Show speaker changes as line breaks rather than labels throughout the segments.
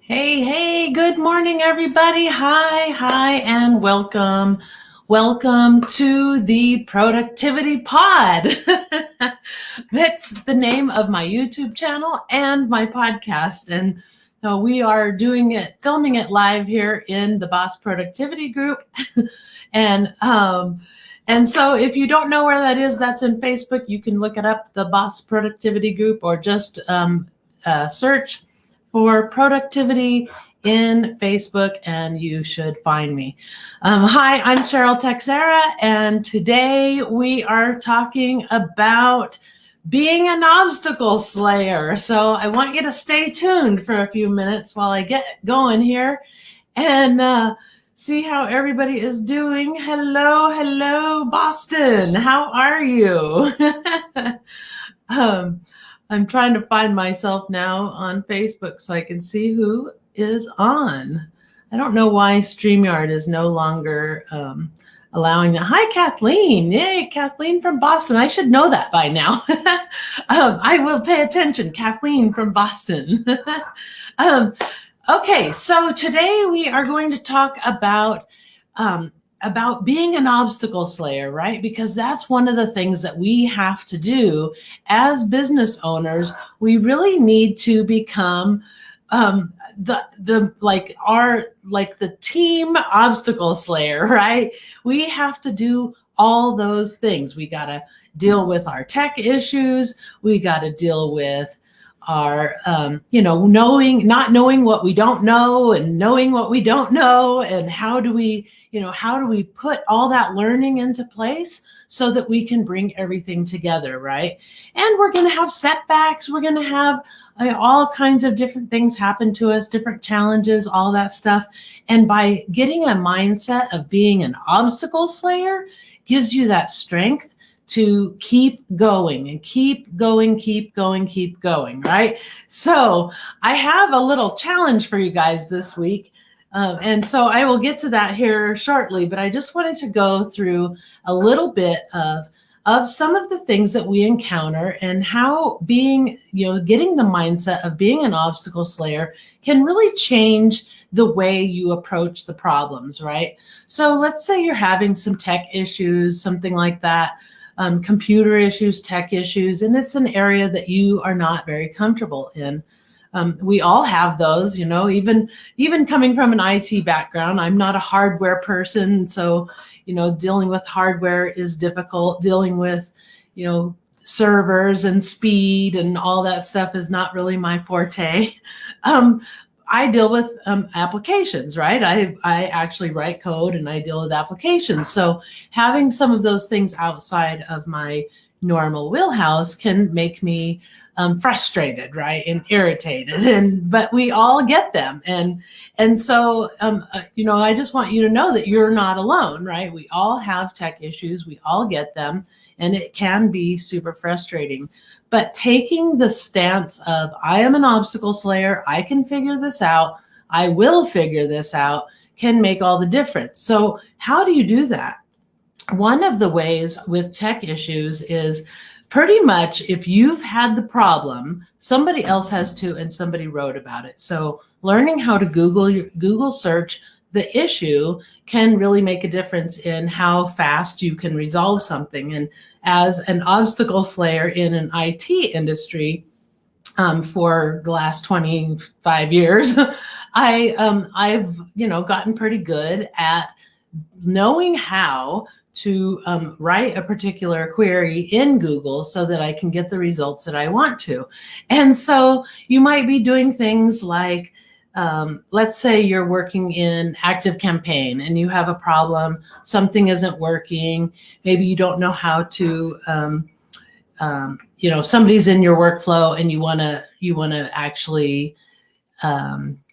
Hey, good morning, everybody. Hi, and welcome. Welcome to the Productivity Pod. That's the name of my YouTube channel and my podcast. And we are filming it live here in the Boss Productivity Group. and, and so if you don't know where that is, that's in Facebook. You can look it up, the Boss Productivity Group, or just search for productivity in Facebook, and you should find me. Hi, I'm Cheryl Texera, and today we are talking about being an obstacle slayer. So I want you to stay tuned for a few minutes while I get going here and see how everybody is doing. Hello, Boston. How are you? I'm trying to find myself now on Facebook so I can see who is on. I don't know why StreamYard is no longer allowing that. Hi, Kathleen. Yay, Kathleen from Boston. I should know that by now. I will pay attention. Kathleen from Boston. Okay, so today we are going to talk about being an obstacle slayer, right? Because that's one of the things that we have to do as business owners. We really need to become the team obstacle slayer, right? We have to do all those things. We got to deal with our tech issues. We got to deal with our not knowing what we don't know and knowing what we don't know, and how do we put all that learning into place so that we can bring everything together, right? And we're going to have setbacks. We're going to have all kinds of different things happen to us, different challenges, all that stuff. And by getting a mindset of being an obstacle slayer gives you that strength to keep going and keep going, right? So I have a little challenge for you guys this week. And so I will get to that here shortly, but I just wanted to go through a little bit of some of the things that we encounter and how getting the mindset of being an obstacle slayer can really change the way you approach the problems, right? So let's say you're having some tech issues, something like that. Computer issues, tech issues, and it's an area that you are not very comfortable in. We all have those, even coming from an IT background. I'm not a hardware person, so dealing with hardware is difficult. Dealing with servers and speed and all that stuff is not really my forte. I deal with applications, right? I actually write code and I deal with applications. So having some of those things outside of my normal wheelhouse can make me frustrated, right? And irritated. But we all get them. And so, I just want you to know that you're not alone, right? We all have tech issues. We all get them. And it can be super frustrating. But taking the stance of, I am an obstacle slayer, I can figure this out, I will figure this out, can make all the difference. So how do you do that? One of the ways with tech issues is pretty much if you've had the problem, somebody else has too, and somebody wrote about it. So learning how to Google search the issue can really make a difference in how fast you can resolve something. And as an obstacle slayer in an IT industry for the last 25 years, I've gotten pretty good at knowing how to write a particular query in Google so that I can get the results that I want to. And so you might be doing things like, let's say you're working in ActiveCampaign and you have a problem, something isn't working, maybe you don't know how to, somebody's in your workflow and you want to actually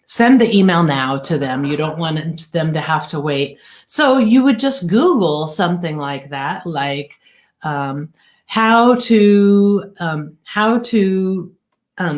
send the email now to them. You don't want them to have to wait. So you would just Google something like that, like how to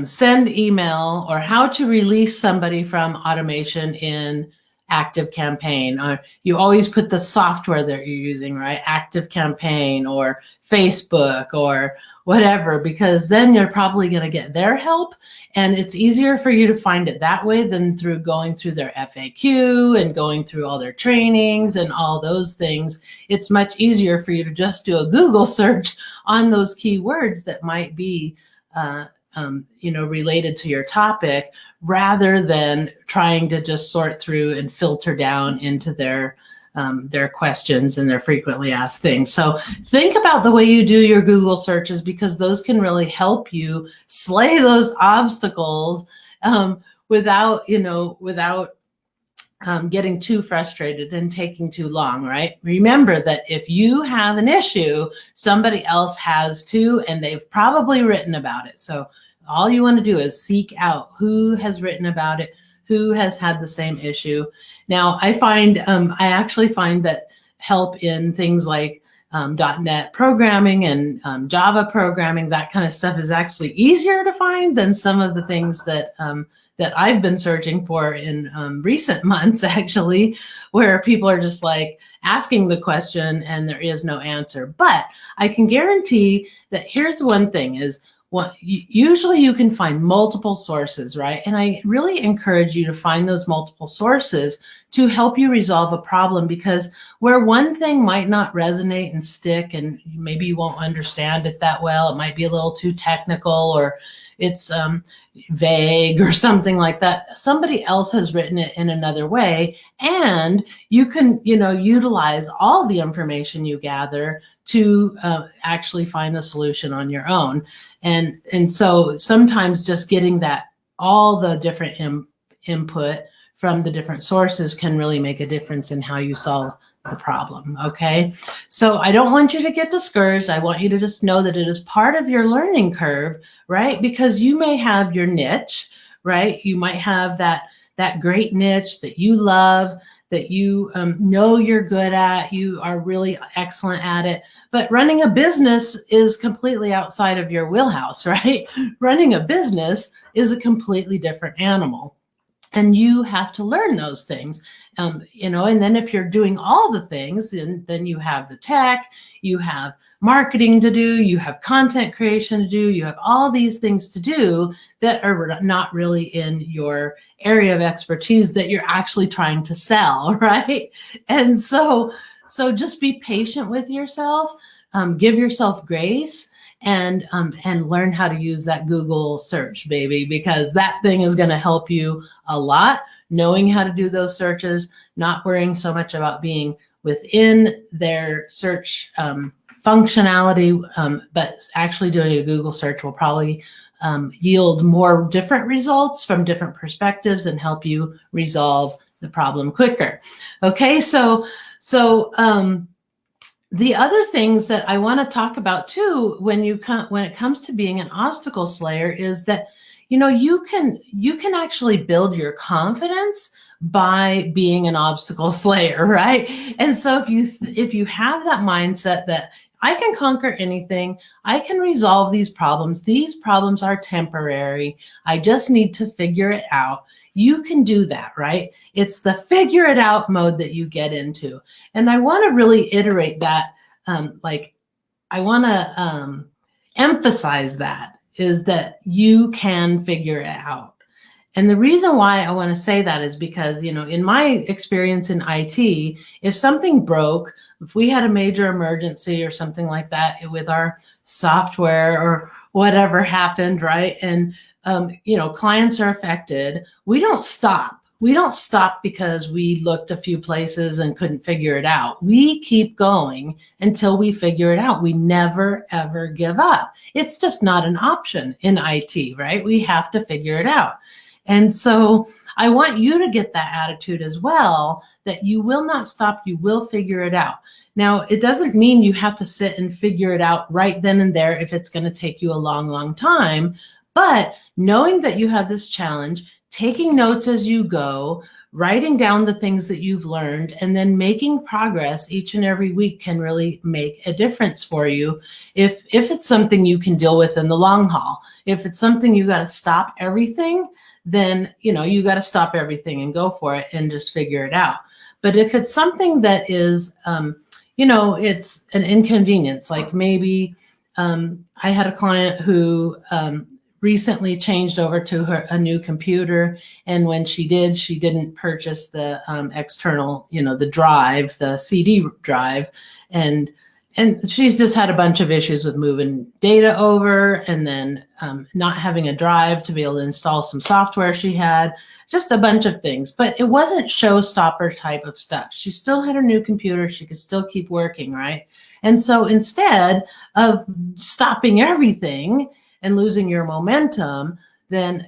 send email, or how to release somebody from automation in ActiveCampaign, or you always put the software that you're using, right? ActiveCampaign or Facebook or whatever, because then you're probably going to get their help. And it's easier for you to find it that way than through going through their FAQ and going through all their trainings and all those things. It's much easier for you to just do a Google search on those keywords that might be related to your topic, rather than trying to just sort through and filter down into their questions and their frequently asked things. So think about the way you do your Google searches, because those can really help you slay those obstacles without getting too frustrated and taking too long, right? Remember that if you have an issue, somebody else has too, and they've probably written about it. So all you want to do is seek out who has written about it, who has had the same issue. Now, I actually find that help in things like .NET programming and Java programming, that kind of stuff, is actually easier to find than some of the things that I've been searching for in recent months, actually, where people are just like asking the question and there is no answer. But I can guarantee that here's one thing is, usually you can find multiple sources, right? And I really encourage you to find those multiple sources to help you resolve a problem, because where one thing might not resonate and stick, and maybe you won't understand it that well, it might be a little too technical, or it's vague or something like that, somebody else has written it in another way, and you can utilize all the information you gather to actually find the solution on your own. And so sometimes just getting that all the different input from the different sources can really make a difference in how you solve the problem. Okay, so I don't want you to get discouraged. I want you to just know that it is part of your learning curve, right? Because you may have your niche, right? You might have that great niche that you love, that you know you're good at, you are really excellent at it. But running a business is completely outside of your wheelhouse, right? Running a business is a completely different animal. And you have to learn those things, and then if you're doing all the things, then you have the tech, you have marketing to do, you have content creation to do, you have all these things to do that are not really in your area of expertise that you're actually trying to sell, right? And so just be patient with yourself, give yourself grace, and learn how to use that Google search, baby, because that thing is going to help you a lot, knowing how to do those searches, not worrying so much about being within their search functionality, but actually doing a Google search will probably yield more different results from different perspectives and help you resolve the problem quicker. Okay, so the other things that I want to talk about too, when it comes to being an obstacle slayer, is that you can actually build your confidence by being an obstacle slayer, right? And so if you have that mindset that I can conquer anything, I can resolve these problems are temporary, I just need to figure it out. You can do that, right? It's the figure it out mode that you get into. And I want to really iterate that, I want to emphasize that, is that you can figure it out. And the reason why I want to say that is because, in my experience in IT, if something broke, if we had a major emergency or something like that with our software or whatever happened, right? And, clients are affected, we don't stop. We don't stop because we looked a few places and couldn't figure it out. We keep going until we figure it out. We never, ever give up. It's just not an option in IT, right? We have to figure it out. And so I want you to get that attitude as well, that you will not stop, you will figure it out. Now, it doesn't mean you have to sit and figure it out right then and there if it's going to take you a long, long time. But knowing that you have this challenge, taking notes as you go, writing down the things that you've learned, and then making progress each and every week can really make a difference for you if it's something you can deal with in the long haul. If it's something you got to stop everything, then, you got to stop everything and go for it and just figure it out. But if it's something that is, it's an inconvenience, like maybe I had a client who recently changed over to a new computer. And when she didn't purchase the external, the drive, the CD drive. And she's just had a bunch of issues with moving data over, and then not having a drive to be able to install some software she had, just a bunch of things. But it wasn't showstopper type of stuff. She still had her new computer. She could still keep working, right? And so instead of stopping everything and losing your momentum, then,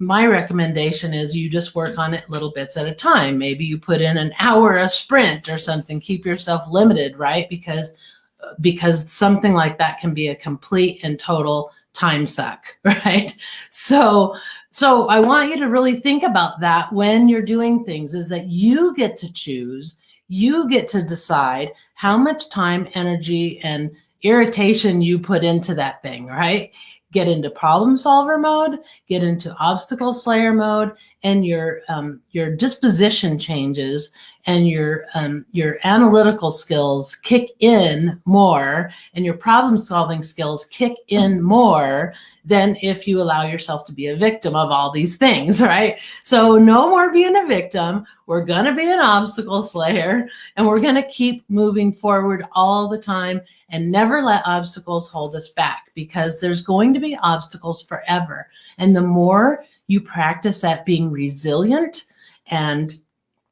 my recommendation is you just work on it little bits at a time. Maybe you put in an hour a sprint or something, keep yourself limited, right? Because something like that can be a complete and total time suck, right? So I want you to really think about that when you're doing things, is that you get to choose, you get to decide how much time, energy, and irritation you put into that thing, right? Get into problem solver mode, get into obstacle slayer mode, and your disposition changes, and your analytical skills kick in more, and your problem solving skills kick in more than if you allow yourself to be a victim of all these things, right? So no more being a victim. We're going to be an obstacle slayer, and we're going to keep moving forward all the time and never let obstacles hold us back, because there's going to be obstacles forever. And the more you practice at being resilient and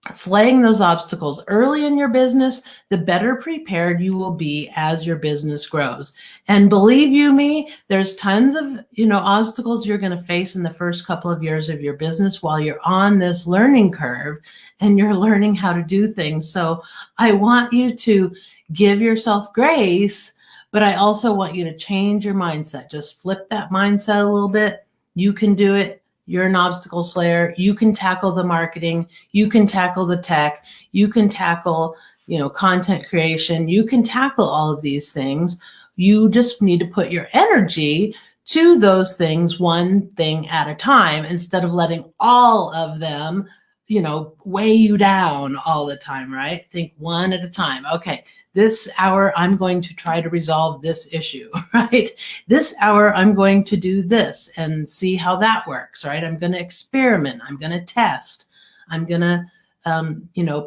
slaying those obstacles early in your business, the better prepared you will be as your business grows. And believe you me, there's tons of, obstacles you're going to face in the first couple of years of your business while you're on this learning curve and you're learning how to do things. So I want you to give yourself grace, but I also want you to change your mindset. Just flip that mindset a little bit. You can do it. You're an obstacle slayer. You can tackle the marketing. You can tackle the tech. You can tackle, content creation. You can tackle all of these things. You just need to put your energy to those things, one thing at a time, instead of letting all of them, weigh you down all the time, right? Think one at a time. Okay, this hour, I'm going to try to resolve this issue, right? This hour, I'm going to do this and see how that works, right? I'm going to experiment. I'm going to test. I'm going to,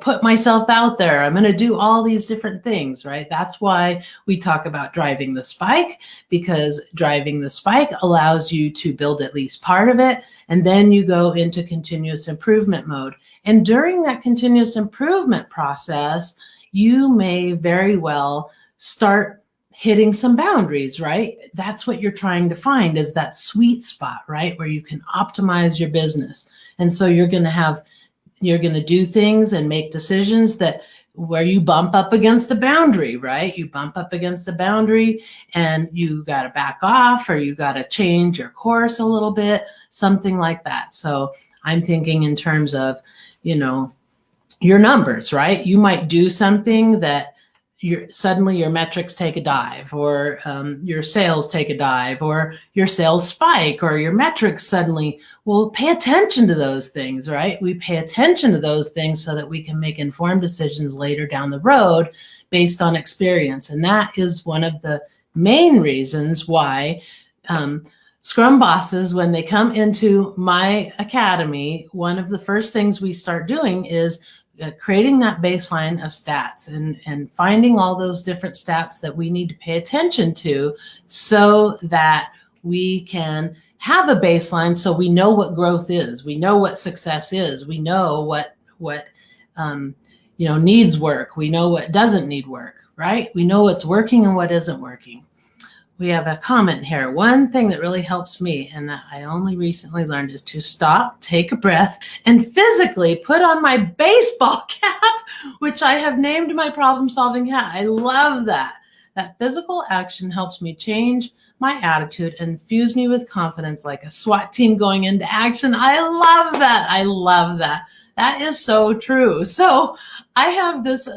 put myself out there. I'm going to do all these different things, right? That's why we talk about driving the spike, because driving the spike allows you to build at least part of it. And then you go into continuous improvement mode. And during that continuous improvement process, you may very well start hitting some boundaries, right? That's what you're trying to find, is that sweet spot, right? Where you can optimize your business. And so you're going to do things and make decisions where you bump up against a boundary, right? You bump up against a boundary and you got to back off, or you got to change your course a little bit, something like that. So I'm thinking in terms of, your numbers, right? You might do something that suddenly your metrics take a dive, or your sales take a dive, or your sales spike, or your metrics suddenly. Well, pay attention to those things, right? We pay attention to those things so that we can make informed decisions later down the road based on experience. And that is one of the main reasons why Scrum bosses, when they come into my academy, one of the first things we start doing is creating that baseline of stats and finding all those different stats that we need to pay attention to, so that we can have a baseline, so we know what growth is, we know what success is, we know what needs work, we know what doesn't need work, right? We know what's working and what isn't working. We have a comment here. One thing that really helps me, and that I only recently learned, is to stop, take a breath, and physically put on my baseball cap, which I have named my problem-solving hat. I love that. That physical action helps me change my attitude and infuse me with confidence, like a SWAT team going into action. I love that. I love that. That is so true. So I have this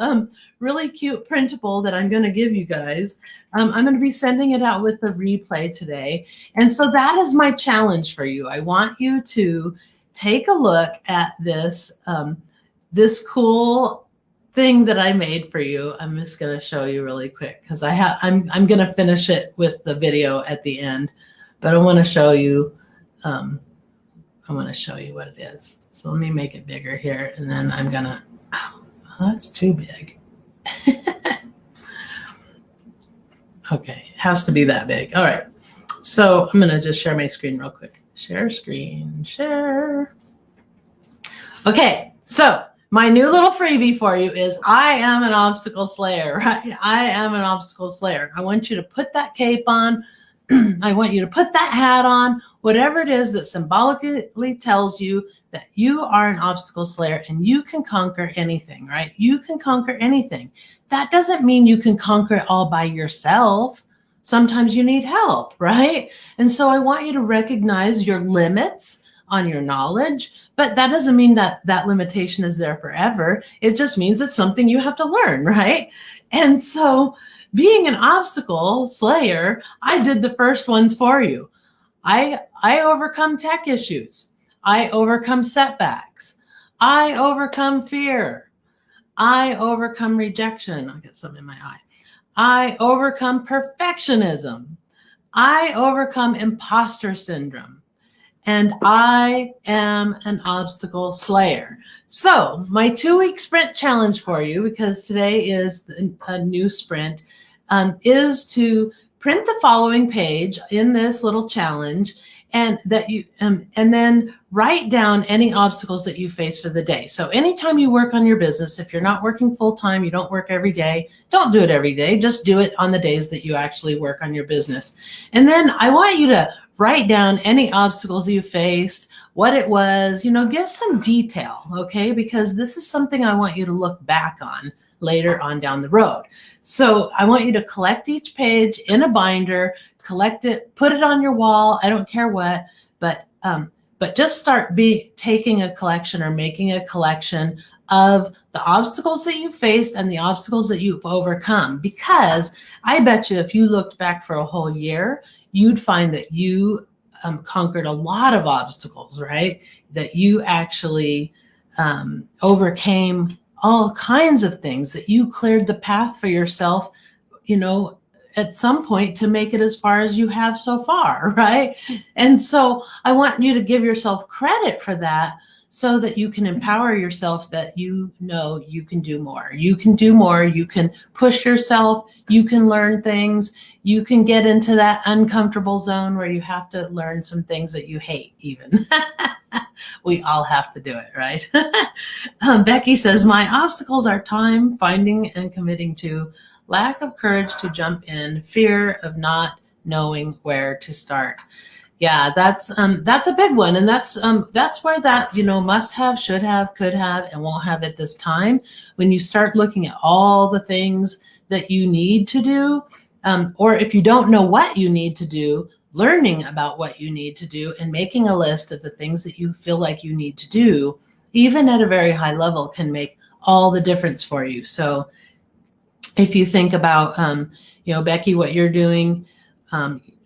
really cute printable that I'm going to give you guys. I'm going to be sending it out with the replay today. And so that is my challenge for you. I want you to take a look at this, this cool thing that I made for you. I'm just going to show you really quick because I'm going to finish it with the video at the end, but I want to show you, what it is. So let me make it bigger here, and then I'm going to, oh, that's too big. Okay, it has to be that big. All right. So I'm going to just share my screen real quick. Share screen, share. Okay, so my new little freebie for you is I am an obstacle slayer, right? I am an obstacle slayer. I want you to put that cape on. I want you to put that hat on, whatever it is that symbolically tells you that you are an obstacle slayer and you can conquer anything, right? You can conquer anything. That doesn't mean you can conquer it all by yourself. Sometimes you need help, right? And so I want you to recognize your limits on your knowledge, but that doesn't mean that that limitation is there forever. It just means it's something you have to learn, right? And so being an obstacle slayer, I did the first ones for you. I overcome tech issues. I overcome setbacks. I overcome fear. I overcome rejection. I got something in my eye. I overcome perfectionism. I overcome imposter syndrome. And I am an obstacle slayer. So my 2-week sprint challenge for you, because today is a new sprint, is to print the following page in this little challenge, and that you and then write down any obstacles that you face for the day. So anytime you work on your business, if you're not working full time, you don't work every day, don't do it every day. Just do it on the days that you actually work on your business. And then I want you to write down any obstacles you faced, what it was, give some detail, okay? Because this is something I want you to look back on later on down the road. So I want you to collect each page in a binder, collect it, put it on your wall. I don't care what, but just start taking a collection or making a collection of the obstacles that you faced and the obstacles that you've overcome. Because I bet you if you looked back for a whole year, you'd find that you conquered a lot of obstacles, right? That you actually overcame all kinds of things, that you cleared the path for yourself, at some point to make it as far as you have so far, right? And so I want you to give yourself credit for that so that you can empower yourself, that you can do more. You can do more. You can push yourself. You can learn things. You can get into that uncomfortable zone where you have to learn some things that you hate even. We all have to do it, right? Becky says, my obstacles are time, finding and committing to, lack of courage to jump in, fear of not knowing where to start. Yeah, that's a big one. And that's where that, must have, should have, could have, and won't have at this time. When you start looking at all the things that you need to do, or if you don't know what you need to do, learning about what you need to do and making a list of the things that you feel like you need to do, even at a very high level, can make all the difference for you. So if you think about, Becky, what you're doing,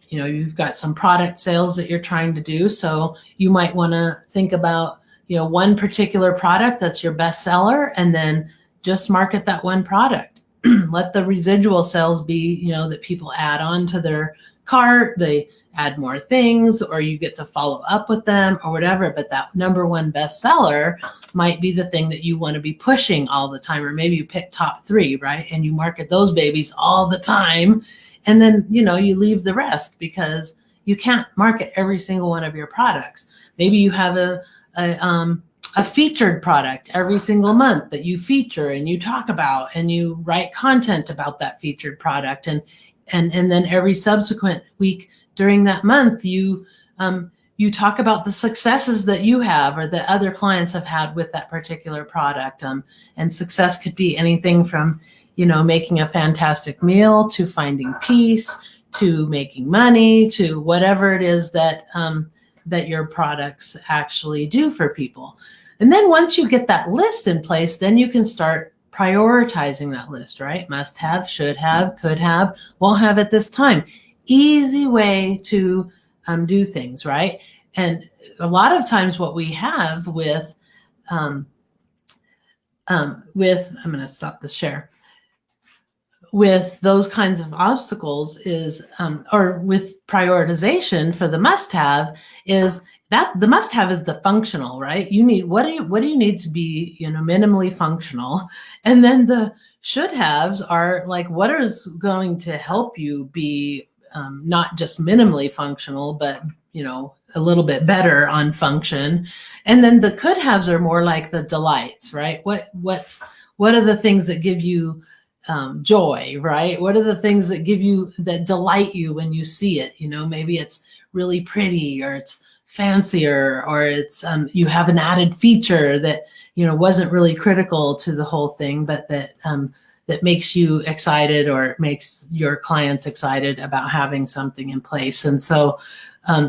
you've got some product sales that you're trying to do. So you might want to think about, one particular product that's your best seller, and then just market that one product. Let the residual sales be, that people add on to their cart, they add more things, or you get to follow up with them or whatever. But that number one bestseller might be the thing that you want to be pushing all the time, or maybe you pick top 3, right? And you market those babies all the time. And then, you leave the rest because you can't market every single one of your products. Maybe you have a featured product every single month that you feature and you talk about, and you write content about that featured product. And then every subsequent week during that month, you talk about the successes that you have or that other clients have had with that particular product. And success could be anything from, making a fantastic meal, to finding peace, to making money, to whatever it is that your products actually do for people. And then once you get that list in place, then you can start prioritizing that list, right? Must have, should have, could have, won't have at this time. Easy way to do things, right? And a lot of times what we have with I'm going to stop the share, with those kinds of obstacles is, or with prioritization for the must-have, is that the must-have is the functional, right? You need, what do you need to be, minimally functional? And then the should-haves are like, what is going to help you be not just minimally functional, but, a little bit better on function. And then the could-haves are more like the delights, right? What are the things that give you joy, right? What are the things that delight you when you see it? Maybe it's really pretty, or it's fancier, or it's you have an added feature that wasn't really critical to the whole thing, but that makes you excited, or makes your clients excited about having something in place. And so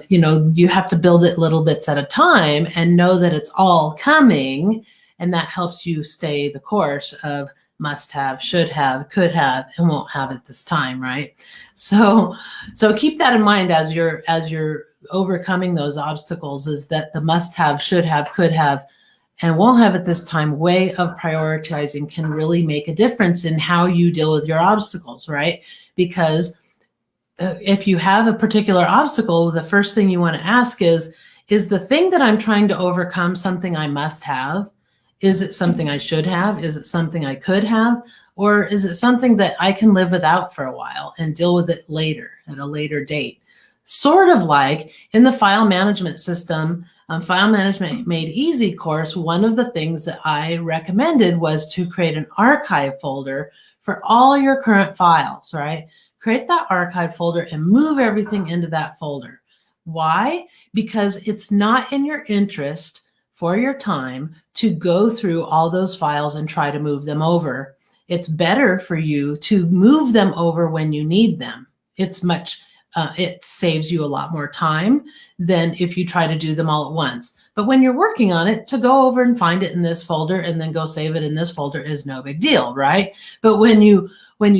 you have to build it little bits at a time and know that it's all coming, and that helps you stay the course of must have, should have, could have, and won't have at this time, right? So keep that in mind as you're overcoming those obstacles, is that the must have, should have, could have, and won't have at this time way of prioritizing can really make a difference in how you deal with your obstacles, right? Because if you have a particular obstacle, the first thing you want to ask is the thing that I'm trying to overcome something I must have? Is it something I should have? Is it something I could have? Or is it something that I can live without for a while and deal with it later, at a later date? Sort of like in the file management system, File Management Made Easy course, one of the things that I recommended was to create an archive folder for all your current files, right? Create that archive folder and move everything into that folder. Why? Because it's not in your interest for your time to go through all those files and try to move them over. It's better for you to move them over when you need them. It saves you a lot more time than if you try to do them all at once. But when you're working on it, to go over and find it in this folder and then go save it in this folder is no big deal, right? But when you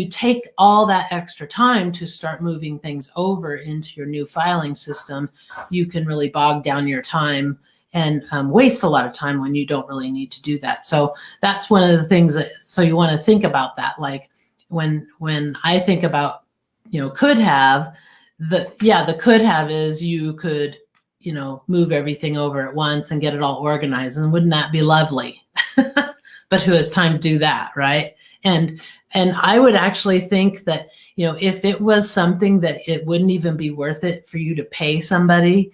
take all that extra time to start moving things over into your new filing system, you can really bog down your time and waste a lot of time when you don't really need to do that. So that's one of the things so you want to think about that. Like when I think about, could have, the could have is you could, move everything over at once and get it all organized. And wouldn't that be lovely? But who has time to do that, right? And I would actually think that, if it was something that it wouldn't even be worth it for you to pay somebody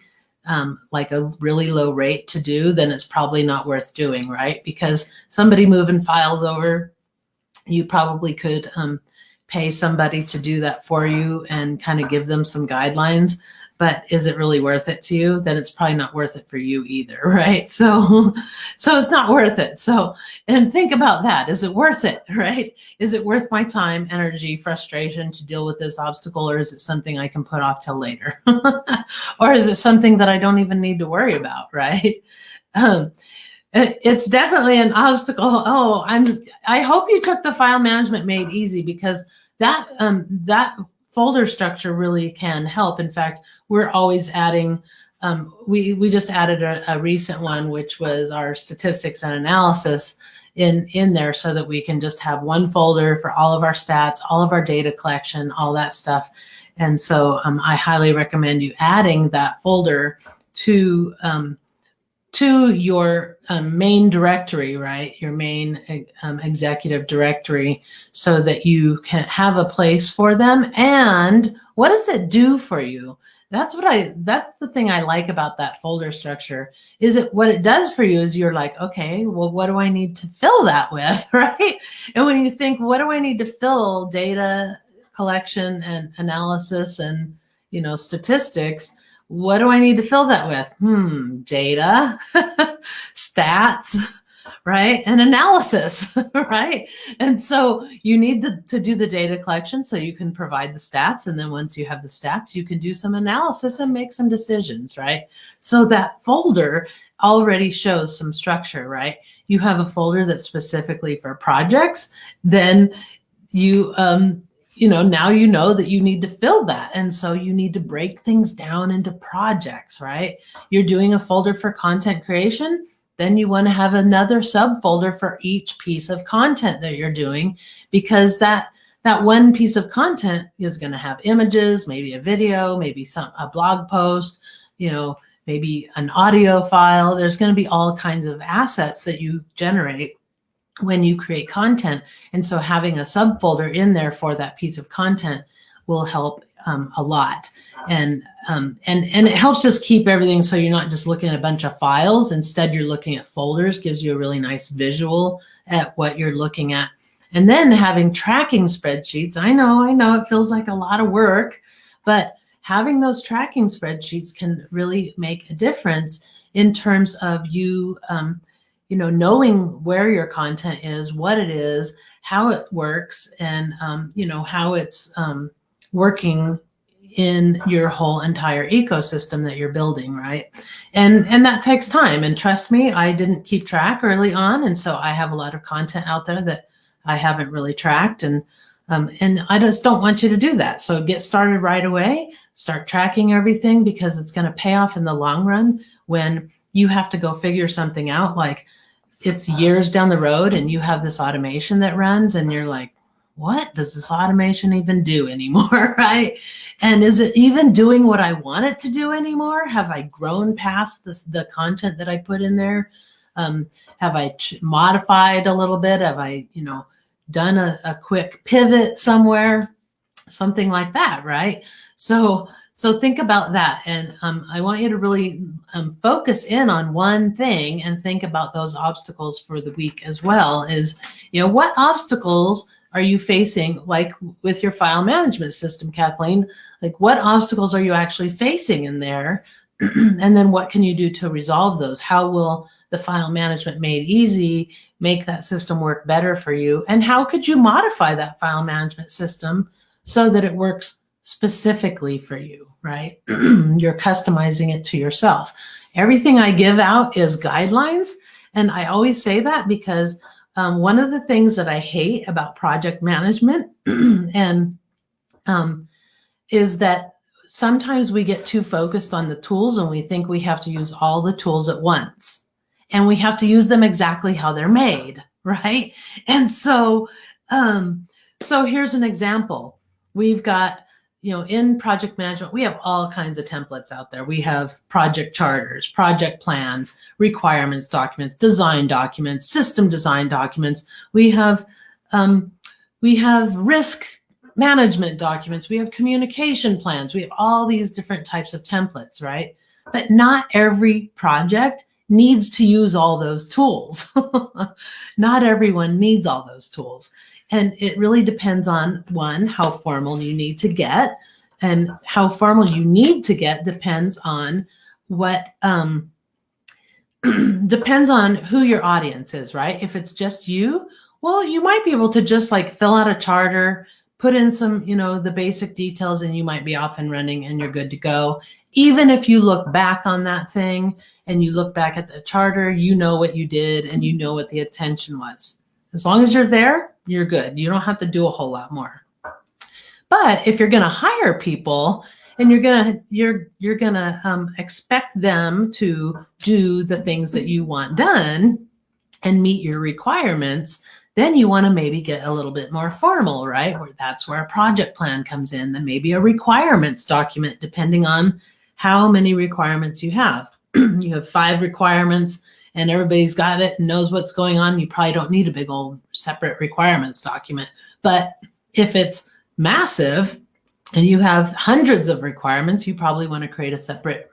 like a really low rate to do, then it's probably not worth doing, right? Because somebody moving files over, you probably could pay somebody to do that for you and kind of give them some guidelines. But is it really worth it to you? Then it's probably not worth it for you either, right? So it's not worth it. And think about that. Is it worth it, right? Is it worth my time, energy, frustration to deal with this obstacle, or is it something I can put off till later? Or is it something that I don't even need to worry about, right? It's definitely an obstacle. I hope you took the File Management Made Easy, because that folder structure really can help. In fact, we're always adding, we just added a recent one, which was our statistics and analysis in there, so that we can just have one folder for all of our stats, all of our data collection, all that stuff. And so I highly recommend you adding that folder to your main directory, right? Your main executive directory, so that you can have a place for them. And what does it do for you? That's the thing I like about that folder structure, is what it does for you is you're like, okay, well, what do I need to fill that with, right? And when you think, what do I need to fill data collection and analysis and, statistics, what do I need to fill that with? Data, stats, right? And analysis, right? And so you need to do the data collection so you can provide the stats. And then once you have the stats, you can do some analysis and make some decisions, right? So that folder already shows some structure, right? You have a folder that's specifically for projects, then you, now you know that you need to fill that. And so you need to break things down into projects, right? You're doing a folder for content creation, then you want to have another subfolder for each piece of content that you're doing, because that one piece of content is going to have images, maybe a video, maybe a blog post, maybe an audio file. There's going to be all kinds of assets that you generate when you create content. And so having a subfolder in there for that piece of content will help a lot. And it helps just keep everything so you're not just looking at a bunch of files. Instead, you're looking at folders, gives you a really nice visual at what you're looking at. And then having tracking spreadsheets. I know it feels like a lot of work, but having those tracking spreadsheets can really make a difference in terms of you, knowing where your content is, what it is, how it works, and, how it's working in your whole entire ecosystem that you're building, right? And that takes time. And trust me, I didn't keep track early on. And so I have a lot of content out there that I haven't really tracked. And I just don't want you to do that. So get started right away, start tracking everything, because it's going to pay off in the long run when you have to go figure something out. Like, it's years down the road and you have this automation that runs and you're like, what does this automation even do anymore, right? And is it even doing what I want it to do anymore? Have I grown past the content that I put in there? Have I modified a little bit? Have I, done a quick pivot somewhere? Something like that, right? So think about that. And I want you to really focus in on one thing and think about those obstacles for the week as well. Is, what obstacles are you facing, like with your file management system, Kathleen? Like, what obstacles are you actually facing in there? And then what can you do to resolve those? How will the file management made easy make that system work better for you? And how could you modify that file management system so that it works specifically for you, right? You're customizing it to yourself. Everything I give out is guidelines. And I always say that because one of the things that I hate about project management is that sometimes we get too focused on the tools and we think we have to use all the tools at once. And we have to use them exactly how they're made, right? And so here's an example. We've got, in project management, we have all kinds of templates out there. We have project charters, project plans, requirements documents, design documents, system design documents. We have risk management documents. We have communication plans. We have all these different types of templates, right? But not every project needs to use all those tools. Not everyone needs all those tools. And it really depends on, one, how formal you need to get. And how formal you need to get depends on what, depends on who your audience is, right? If it's just you, well, you might be able to just like fill out a charter, put in some, the basic details, and you might be off and running and you're good to go. Even if you look back on that thing and you look back at the charter, you know what you did and you know what the intention was. As long as you're there, you're good. You don't have to do a whole lot more. But if you're going to hire people and you're going to expect them to do the things that you want done and meet your requirements, then you want to maybe get a little bit more formal, right? Or that's where a project plan comes in, then maybe a requirements document, depending on how many requirements you have. You have 5 requirements and everybody's got it and knows what's going on. You probably don't need a big old separate requirements document. But if it's massive and you have hundreds of requirements, you probably want to create a separate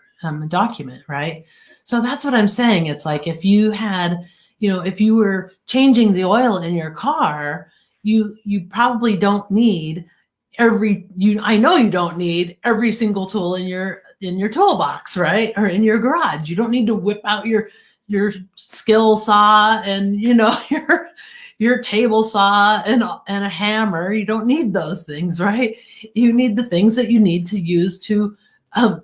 document, right? So that's what I'm saying. It's like if you had, if you were changing the oil in your car, you probably don't need I know you don't need every single tool in your toolbox, right? Or in your garage. You don't need to whip out your skill saw and, your table saw and a hammer. You don't need those things, right? You need the things that you need to use to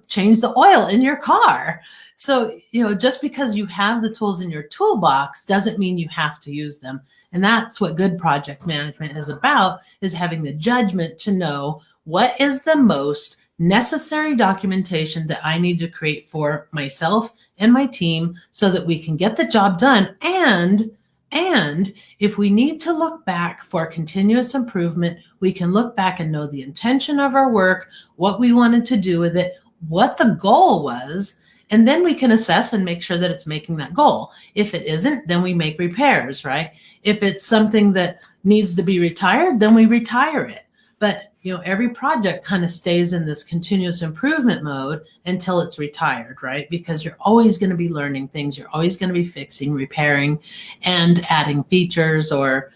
change the oil in your car. So, just because you have the tools in your toolbox doesn't mean you have to use them. And that's what good project management is about, is having the judgment to know what is the most necessary documentation that I need to create for myself and my team so that we can get the job done. And if we need to look back for continuous improvement, we can look back and know the intention of our work, what we wanted to do with it, what the goal was, and then we can assess and make sure that it's making that goal. If it isn't, then we make repairs, right? If it's something that needs to be retired, then we retire it. But every project kind of stays in this continuous improvement mode until it's retired, right? Because you're always going to be learning things. You're always going to be fixing, repairing, and adding features or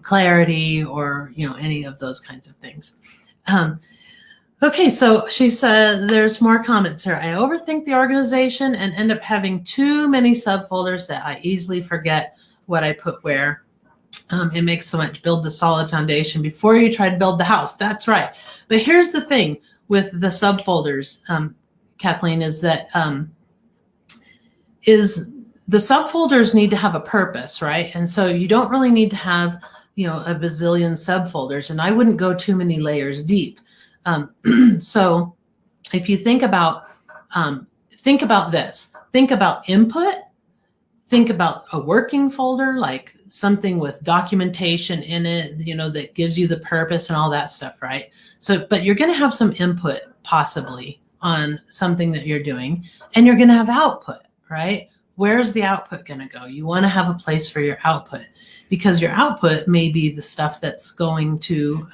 clarity or, any of those kinds of things. Okay, so she said there's more comments here. I overthink the organization and end up having too many subfolders that I easily forget what I put where. It makes so much. Build the solid foundation before you try to build the house. That's right. But here's the thing with the subfolders, Kathleen, is that the subfolders need to have a purpose, right? And so you don't really need to have, a bazillion subfolders, and I wouldn't go too many layers deep. So if you think about this, think about input, think about a working folder, like something with documentation in it, that gives you the purpose and all that stuff, right? So, but you're going to have some input possibly on something that you're doing, and you're going to have output, right? Where's the output going to go? You want to have a place for your output, because your output may be the stuff that's going to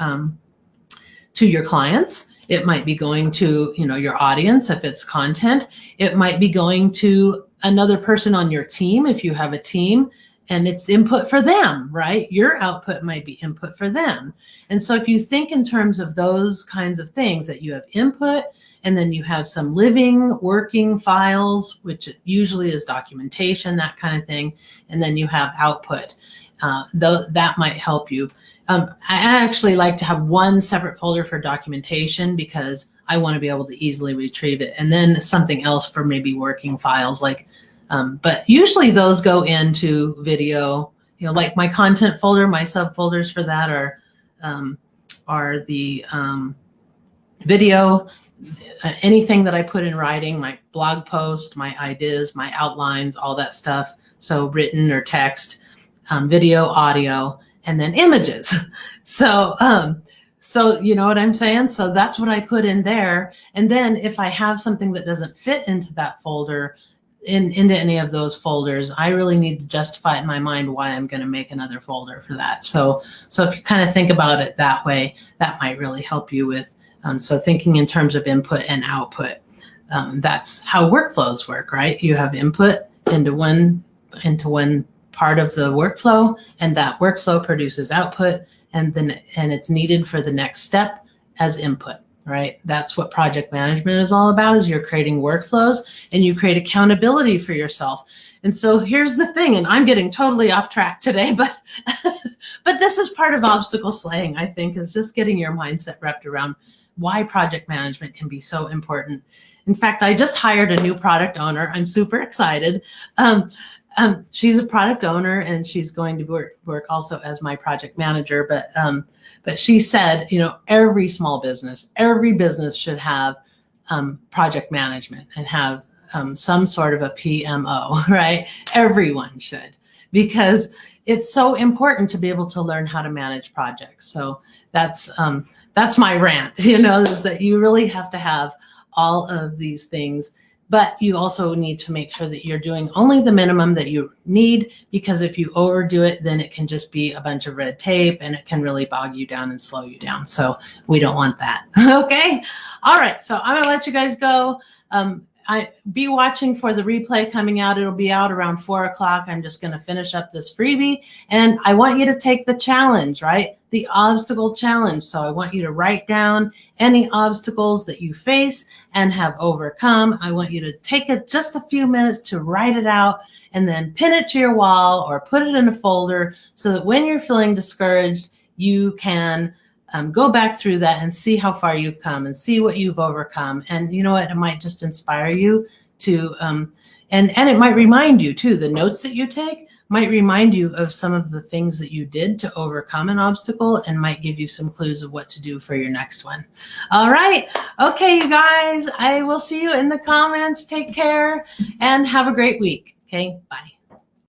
your clients. It might be going to, your audience if it's content. It might be going to another person on your team if you have a team, and it's input for them, right? Your output might be input for them. And so if you think in terms of those kinds of things, that you have input and then you have some living, working files, which usually is documentation, that kind of thing, and then you have output, that might help you. I actually like to have one separate folder for documentation because I want to be able to easily retrieve it, and then something else for maybe working files, like but usually those go into video, like my content folder. My subfolders for that are the video, anything that I put in writing, my blog post, my ideas, my outlines, all that stuff. So written or text, video, audio, and then images. So you know what I'm saying? So that's what I put in there. And then if I have something that doesn't fit into that folder, into any of those folders, I really need to justify it in my mind why I'm going to make another folder for that. So if you kind of think about it that way, that might really help you with, so thinking in terms of input and output. That's how workflows work, right? You have input into one part of the workflow, and that workflow produces output, and it's needed for the next step as input. Right? That's what project management is all about, is you're creating workflows and you create accountability for yourself. And so here's the thing, and I'm getting totally off track today, but this is part of obstacle slaying, I think, is just getting your mindset wrapped around why project management can be so important. In fact, I just hired a new product owner. I'm super excited. She's a product owner, and she's going to work also as my project manager. But she said, every small business, every business should have project management and have some sort of a PMO, right? Everyone should, because it's so important to be able to learn how to manage projects. So that's my rant, is that you really have to have all of these things. But you also need to make sure that you're doing only the minimum that you need, because if you overdo it, then it can just be a bunch of red tape, and it can really bog you down and slow you down. So we don't want that. Okay. All right. So I'm going to let you guys go. Be watching for the replay coming out. It'll be out around 4 o'clock. I'm just going to finish up this freebie, and I want you to take the challenge, right? The obstacle challenge. So I want you to write down any obstacles that you face and have overcome. I want you to take just a few minutes to write it out, and then pin it to your wall or put it in a folder, so that when you're feeling discouraged, you can go back through that and see how far you've come and see what you've overcome. And you know what? It might just inspire you to, and it might remind you too, the notes that you take might remind you of some of the things that you did to overcome an obstacle and might give you some clues of what to do for your next one. All right. Okay, you guys, I will see you in the comments. Take care and have a great week. Okay, bye.